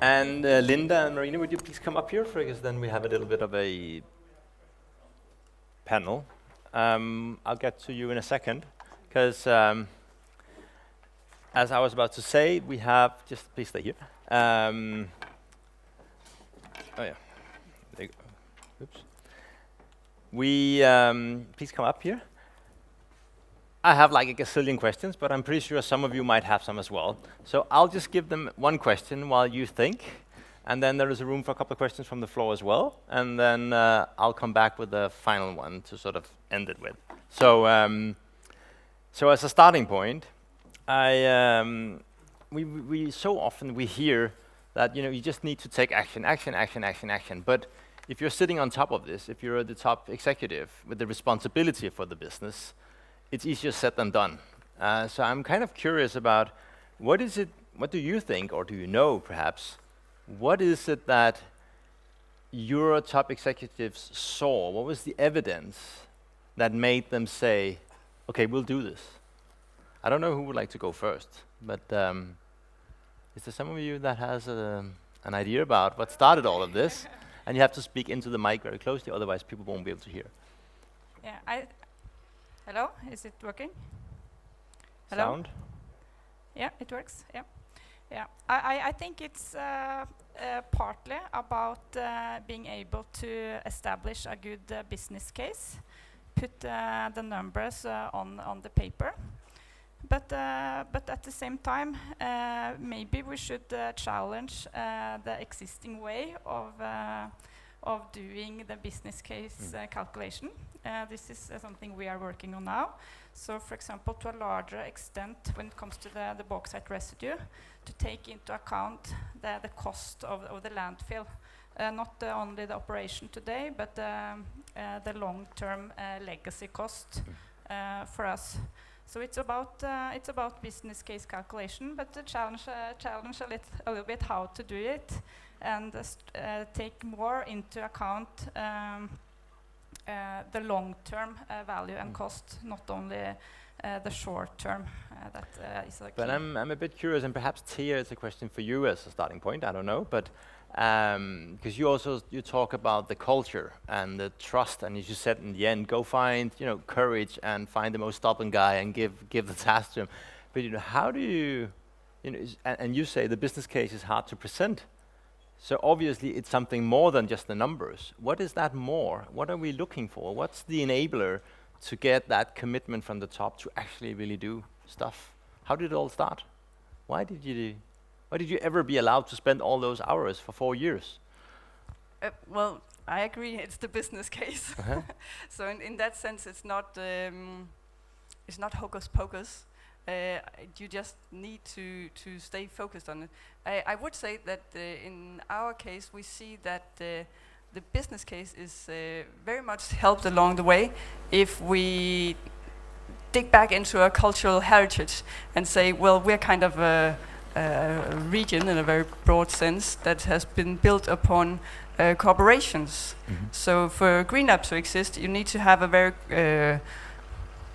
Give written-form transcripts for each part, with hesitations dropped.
And Linda and Marina, would you please come up here, because then we have a little bit of a panel. I'll get to you in a second, because as I was about to say, we have, just please stay here. Oh yeah, there you go. Oops. We, please come up here. I have like a gazillion questions, but I'm pretty sure some of you might have some as well. So I'll just give them one question while you think, and then there is a room for a couple of questions from the floor as well, and then I'll come back with the final one to sort of end it with. So, so as a starting point, we so often we hear that you just need to take action, action, action, action, action. But if you're sitting on top of this, if you're the top executive with the responsibility for the business, it's easier said than done. So I'm kind of curious about what do you think, or do you know perhaps, what is it that your top executives saw? What was the evidence that made them say, okay, we'll do this? I don't know who would like to go first, but is there some of you that has an idea about what started all of this? And you have to speak into the mic very closely, otherwise people won't be able to hear. Yeah, hello, is it working? Hello? Sound? Yeah, it works, yeah. Yeah, I think it's partly about being able to establish a good business case, put the numbers on the paper. But at the same time, maybe we should challenge the existing way of doing the business case calculation. This is something we are working on now. So, for example, to a larger extent, when it comes to the bauxite residue, to take into account the cost of the landfill, not only the operation today, but the long-term legacy cost for us. So it's about business case calculation, but to challenge a little bit how to do it, and take more into account the long-term value and cost, not only the short-term. That is like. But I'm a bit curious, and perhaps Thea, it's a question for you as a starting point. I don't know, but because you talk about the culture and the trust, and as you said in the end, go find courage and find the most stubborn guy and give the task to him. But how do you and you say the business case is hard to present. So obviously it's something more than just the numbers. What is that more? What are we looking for? What's the enabler to get that commitment from the top to actually really do stuff? How did it all start? Why did you ever be allowed to spend all those hours for 4 years? Well, I agree. It's the business case. So in that sense, it's not hocus pocus. You just need to stay focused on it. I would say that in our case, we see that the business case is very much helped along the way if we dig back into our cultural heritage and say, well, we're kind of a region in a very broad sense that has been built upon corporations. So for GreenLab to exist, you need to have a very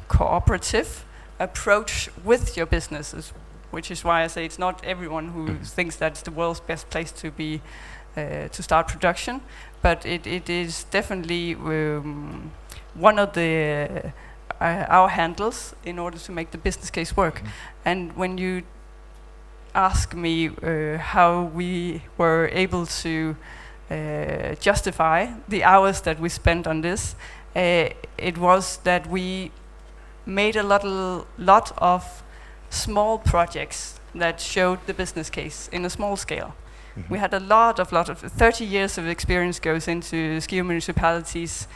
cooperative approach with your businesses, which is why I say it's not everyone who thinks that's the world's best place to be to start production, but it is definitely one of the our handles in order to make the business case work. And when you ask me how we were able to justify the hours that we spent on this, it was that we made a lot of small projects that showed the business case in a small scale. We had a lot of 30 years of experience goes into ski municipalities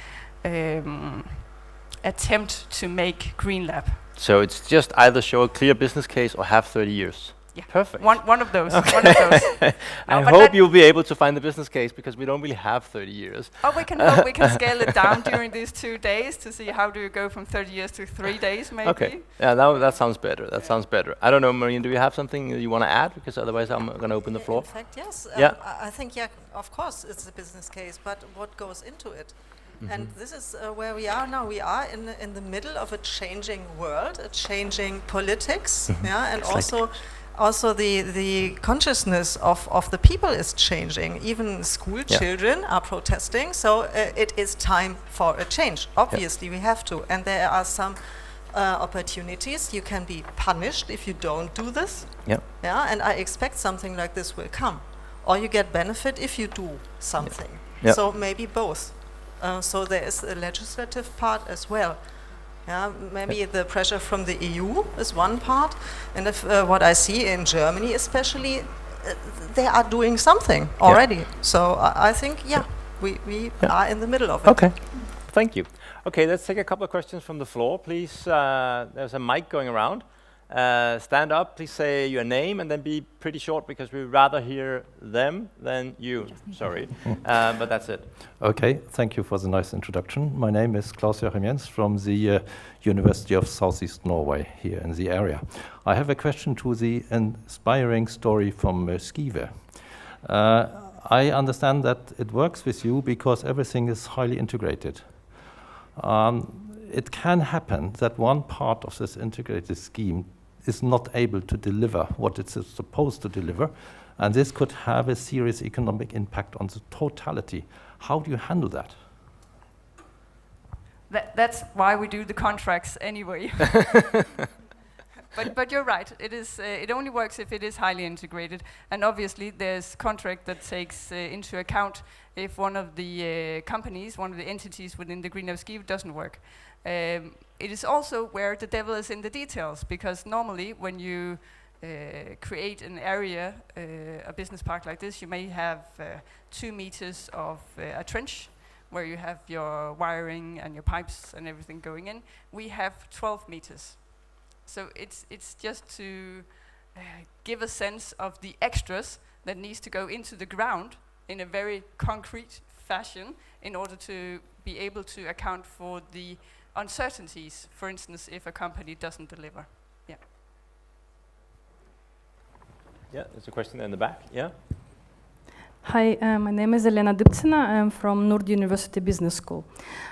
attempt to make GreenLab. So it's just either show a clear business case or have 30 years. Yeah, perfect. One of those. Okay. One of those. I hope you'll be able to find the business case, because we don't really have 30 years. Oh, we can hope we can scale it down during these 2 days to see how do you go from 30 years to 3 days, maybe. Okay. Yeah, that sounds better. That sounds better. I don't know, Marine, do you have something you want to add? Because otherwise I'm going to open the floor. In fact, yes. Yeah. I think, of course it's a business case, but what goes into it? And this is where we are now. We are in the middle of a changing world, a changing politics, and also also the consciousness of the people is changing. Even school children are protesting, so it is time for a change. Obviously, we have to, and there are some opportunities. You can be punished if you don't do this. Yeah, and I expect something like this will come, or you get benefit if you do something. So maybe both. So there is a legislative part as well. Yeah, maybe the pressure from the EU is one part, and if what I see in Germany especially, they are doing something already. So I think, we are in the middle of it. Okay, thank you. Okay, let's take a couple of questions from the floor, please. There's a mic going around. Stand up, please say your name, and then be pretty short because we'd rather hear them than you. Sorry, but that's it. Okay, thank you for the nice introduction. My name is Klaus-Joachim Jens from the University of Southeast Norway here in the area. I have a question to the inspiring story from Skive. I understand that it works with you because everything is highly integrated. It can happen that one part of this integrated scheme is not able to deliver what it's supposed to deliver, and this could have a serious economic impact on the totality. How do you handle that? That's why we do the contracts anyway. But you're right. It is. It only works if it is highly integrated, and obviously there's contract that takes into account if one of the companies, one of the entities within the Green Scheme doesn't work. It is also where the devil is in the details, because normally when you create an area, a business park like this, you may have 2 meters of a trench where you have your wiring and your pipes and everything going in. We have 12 meters. So it's just to give a sense of the extras that needs to go into the ground in a very concrete fashion in order to be able to account for the uncertainties, for instance, if a company doesn't deliver. Yeah, there's a question in the back. Yeah. Hi, my name is Elena Dybcina. I'm from Nord University Business School.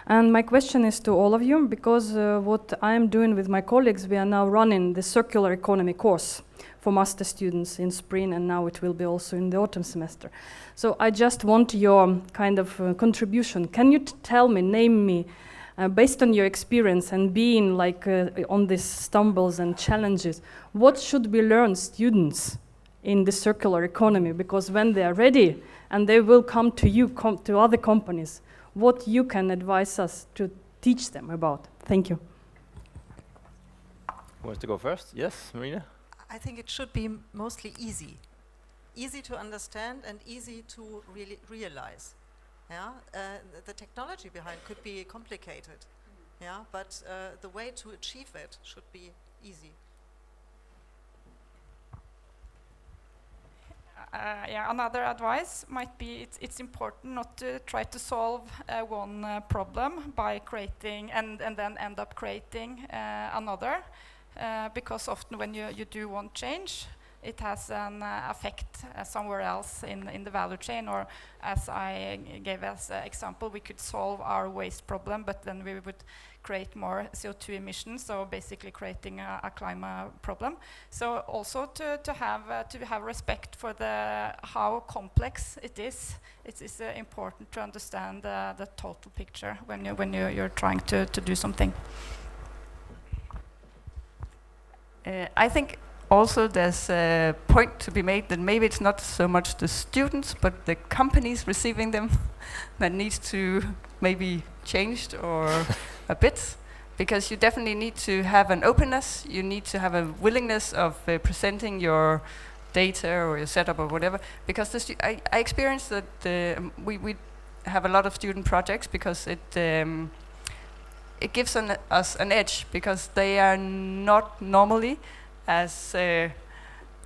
And my question is to all of you, because what I'm doing with my colleagues, we are now running the circular economy course for master students in spring, and now it will be also in the autumn semester. So I just want your kind of contribution. Can you tell me, name me, based on your experience and being like on these stumbles and challenges, what should we learn students in the circular economy? Because when they are ready and they will come to you, to other companies, what you can advise us to teach them about? Thank you. Who wants to go first? Yes, Marina? I think it should be mostly easy. Easy to understand and easy to really realize. Yeah, the technology behind could be complicated. Yeah, but the way to achieve it should be easy. Another advice might be it's important not to try to solve one problem by creating and then end up creating another, because often when you do one change, it has an effect somewhere else in the value chain, or as I gave as an example, we could solve our waste problem, but then we would create more CO2 emissions, so basically creating a climate problem. So also to have respect for how complex it is. It is important to understand the total picture when you're trying to do something. I think also there's a point to be made that maybe it's not so much the students, but the companies receiving them that needs to maybe changed or a bit, because you definitely need to have an openness, you need to have a willingness of presenting your data or your setup or whatever, because I experienced that we have a lot of student projects because it gives us an edge, because they are not normally as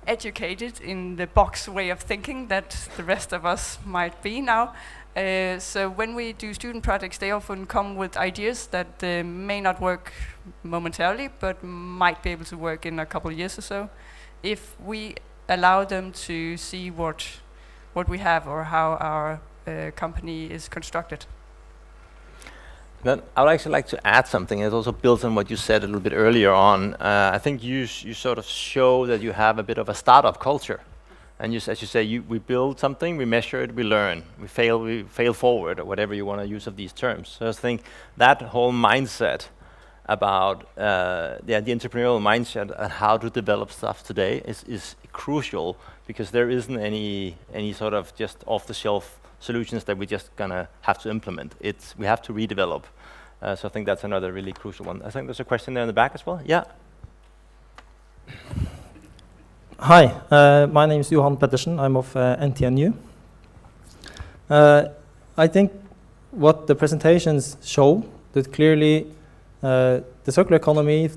educated in the box way of thinking that the rest of us might be now. So when we do student projects, they often come with ideas that may not work momentarily, but might be able to work in a couple of years or so, if we allow them to see what we have or how our company is constructed. Then I would actually like to add something. It also builds on what you said a little bit earlier on. I think you sort of show that you have a bit of a startup culture. And as you say, we build something, we measure it, we learn. We fail forward, or whatever you want to use of these terms. So I think that whole mindset about the entrepreneurial mindset and how to develop stuff today is crucial, because there isn't any sort of just off-the-shelf solutions that we're just gonna have to implement. We have to redevelop. So I think that's another really crucial one. I think there's a question there in the back as well. Yeah. Hi, my name is Johan Pettersen. I'm of NTNU. I think what the presentations show that clearly the circular economy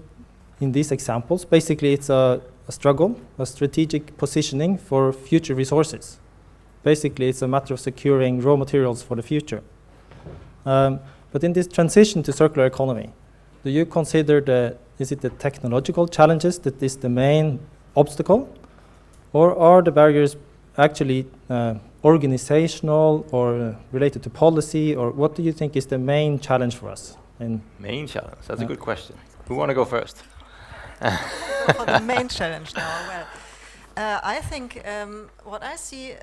in these examples, basically it's a struggle, a strategic positioning for future resources. Basically, it's a matter of securing raw materials for the future. But in this transition to circular economy, do you consider is it the technological challenges that is the main obstacle? Or are the barriers actually organizational or related to policy? Or what do you think is the main challenge for us? Main challenge, that's a good question. Who want to go first? For the main challenge now, well, I think what I see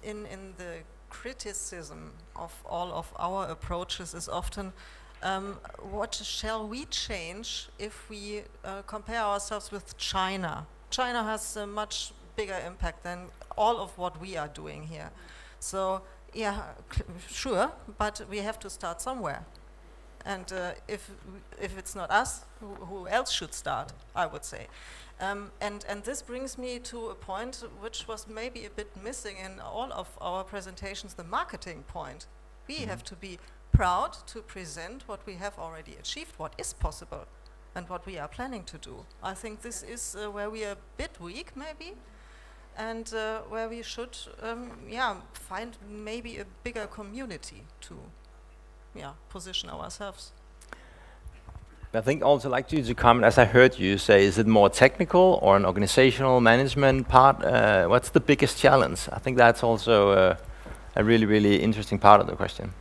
in the criticism of all of our approaches is often what shall we change if we compare ourselves with China? China has a much bigger impact than all of what we are doing here. So yeah, sure, but we have to start somewhere. And if it's not us, who else should start, I would say. And this brings me to a point which was maybe a bit missing in all of our presentations, the marketing point. We have to be proud to present what we have already achieved, what is possible, and what we are planning to do. I think this is where we are a bit weak, maybe, and where we should find maybe a bigger community to position ourselves. I think also like you to comment, as I heard you say, is it more technical or an organizational management part? What's the biggest challenge? I think that's also a really, really interesting part of the question.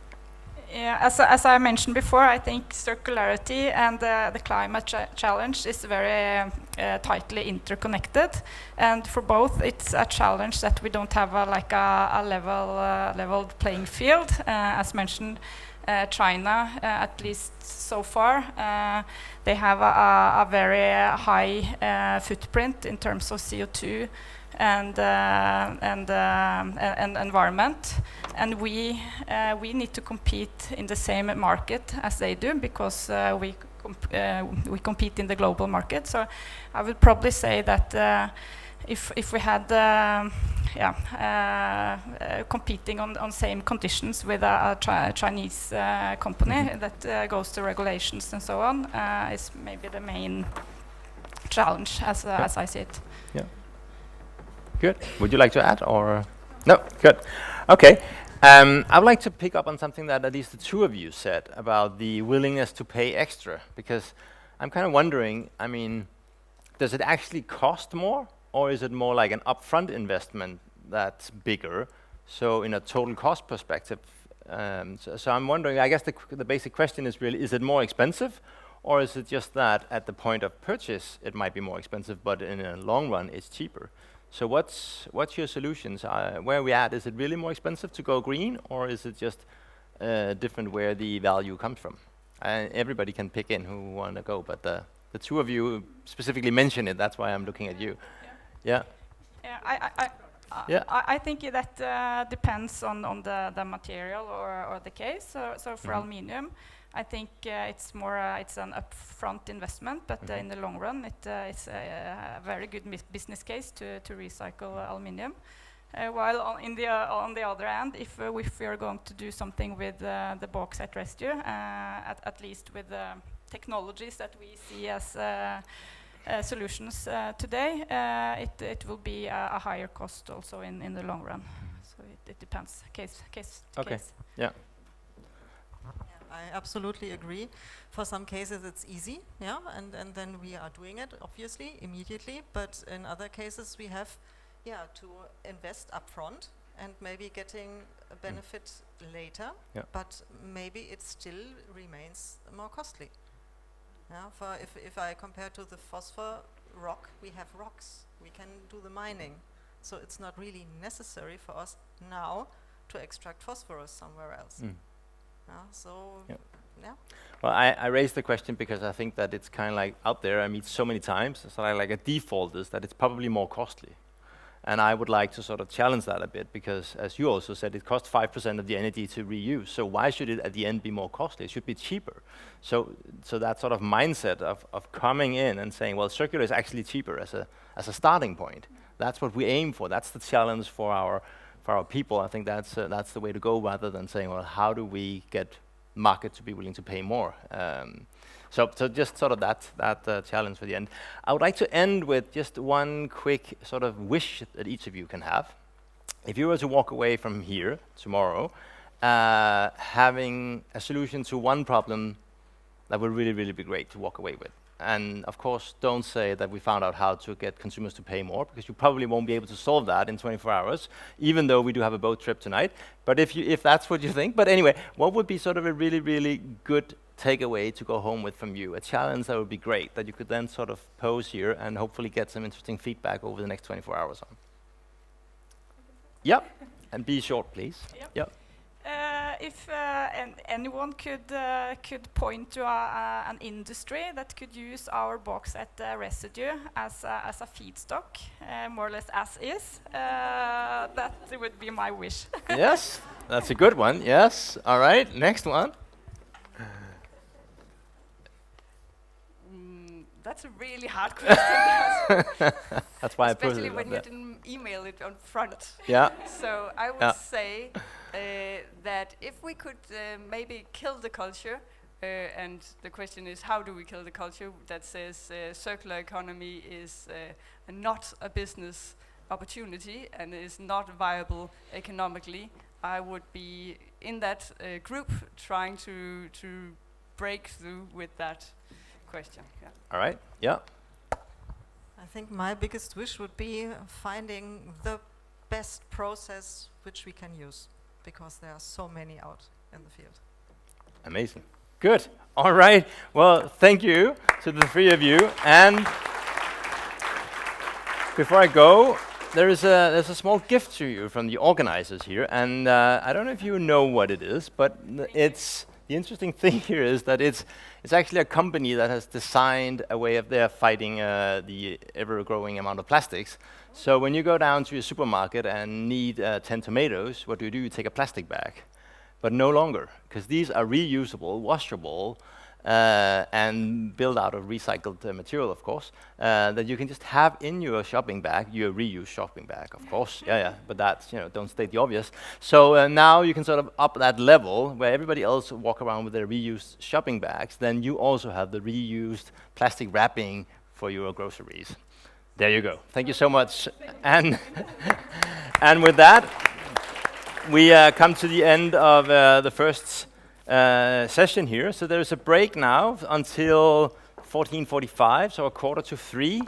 Yeah, as I mentioned before, I think circularity and the climate challenge is very tightly interconnected, and for both, it's a challenge that we don't have a level playing field. As mentioned, China, at least so far, they have a very high footprint in terms of CO2 and environment, and we need to compete in the same market as they do, because we compete in the global market. So I would probably say that if we had competing on same conditions with a Chinese company that goes to regulations and so on, is maybe the main challenge as I see it. Yeah. Good. Would you like to add, or no? Good. Okay. I would like to pick up on something that at least the two of you said about the willingness to pay extra, because I'm kind of wondering, I mean, does it actually cost more, or is it more like an upfront investment that's bigger? So in a total cost perspective, so I'm wondering, I guess the basic question is really, is it more expensive, or is it just that at the point of purchase it might be more expensive, but in a long run it's cheaper? So what's your solutions? Where are we at? Is it really more expensive to go green, or is it just different where the value comes from? Everybody can pick in who want to go, but the two of you specifically mentioned it. That's why I'm looking at you. Yeah. I think that depends on the material or the case. So for aluminium, I think it's more it's an upfront investment, but in the long run, it's a very good business case to recycle aluminium. While on the other hand, if we are going to do something with the bauxite residue, at least with the technologies that we see as solutions today, it will be a higher cost also in the long run. So it depends case to case. Yeah. I absolutely agree. For some cases it's easy, and then we are doing it obviously immediately. But in other cases we have, to invest upfront and maybe getting a benefit later, Yeah. but maybe it still remains more costly. Yeah, for if I compare to the phosphor rock, we have rocks. We can do the mining. So it's not really necessary for us now to extract phosphorus somewhere else. So, Yeah. yeah. Well, I raised the question because I think that it's kind of like out there, I meet so many times, so like a default is that it's probably more costly. And I would like to sort of challenge that a bit because, as you also said, it costs 5% of the energy to reuse. So why should it at the end be more costly? It should be cheaper. So that sort of mindset of coming in and saying, well, circular is actually cheaper as a starting point. That's what we aim for. That's the challenge for our people. I think that's the way to go, rather than saying, well, how do we get market to be willing to pay more? So just sort of that challenge for the end. I would like to end with just one quick sort of wish that each of you can have. If you were to walk away from here tomorrow, having a solution to one problem, that would really, really be great to walk away with. And of course, don't say that we found out how to get consumers to pay more, because you probably won't be able to solve that in 24 hours, even though we do have a boat trip tonight. But if that's what you think. But anyway, what would be sort of a really, really good takeaway to go home with from you? A challenge that would be great, that you could then sort of pose here and hopefully get some interesting feedback over the next 24 hours on. Yep, and be short, please. Yep. If anyone could point to an industry that could use our bauxite residue as a feedstock, more or less as is, that would be my wish. Yes, that's a good one. Yes. All right. Next one. That's a really hard question. That's why I put Especially it when up you there. didn't email it on front. Yeah. So I would say that if we could maybe kill the culture, and the question is, how do we kill the culture that says circular economy is not a business opportunity and is not viable economically, I would be in that group trying to break through with that question. Yeah. All right. Yeah. I think my biggest wish would be finding the best process which we can use, because there are so many out in the field. Amazing. Good. All right. Well, thank you to the three of you. And before I go, there's a small gift to you from the organizers here, and I don't know if you know what it is, but it's the interesting thing here is that it's actually a company that has designed a way of their fighting the ever-growing amount of plastics. So when you go down to a supermarket and need 10 tomatoes, what do? You take a plastic bag. But no longer, because these are reusable, washable, and built out of recycled material, of course, that you can just have in your shopping bag, your reused shopping bag, of course. Yeah, but that's, don't state the obvious. So now you can sort of up that level where everybody else walk around with their reused shopping bags, then you also have the reused plastic wrapping for your groceries. There you go. Thank you so much. And with that, we come to the end of the first session here. So there's a break now until 14:45, so 14:45.